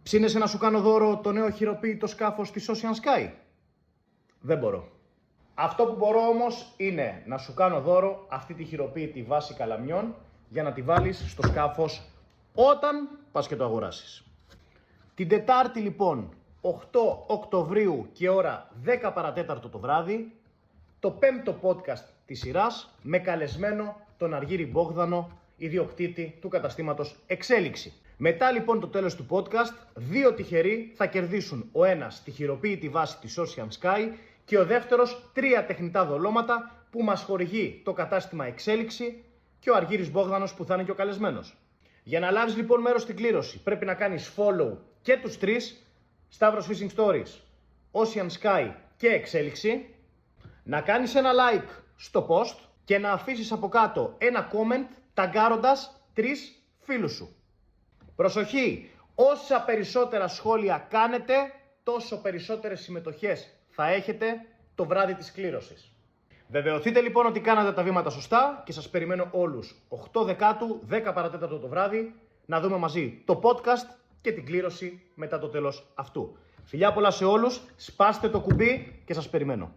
Ψήνεσαι να σου κάνω δώρο το νέο χειροποίητο σκάφος της Ocean Sky? Δεν μπορώ. Αυτό που μπορώ όμως είναι να σου κάνω δώρο αυτή τη χειροποίητη βάση καλαμιών για να τη βάλεις στο σκάφος όταν πας και το αγοράσεις. Την Τετάρτη λοιπόν, 8 Οκτωβρίου και ώρα 10 παρατέταρτο το βράδυ, το πέμπτο podcast της σειράς με καλεσμένο τον Αργύρη Μπόγδανο, ιδιοκτήτη του καταστήματος Εξέλιξη. Μετά λοιπόν το τέλος του podcast, 2 τυχεροί θα κερδίσουν ο ένας τη χειροποίητη βάση της Ocean Sky και ο δεύτερος 3 τεχνητά δολώματα που μας χορηγεί το κατάστημα Εξέλιξη και ο Αργύρης Μπόγδανος που θα είναι και ο καλεσμένος. Για να λάβεις λοιπόν μέρος στην κλήρωση πρέπει να κάνεις follow και τους 3, Stavros Fishing Stories, Ocean Sky και Εξέλιξη, να κάνεις ένα like στο post και να αφήσεις από κάτω ένα comment ταγκάροντας 3 φίλους σου. Προσοχή! Όσα περισσότερα σχόλια κάνετε, τόσο περισσότερες συμμετοχές θα έχετε το βράδυ της κλήρωσης. Βεβαιωθείτε λοιπόν ότι κάνατε τα βήματα σωστά και σας περιμένω όλους 8 Δεκάτου, 10 παρατέταρτο το βράδυ, να δούμε μαζί το podcast και την κλήρωση μετά το τέλος αυτού. Φιλιά πολλά σε όλους, σπάστε το κουμπί και σας περιμένω.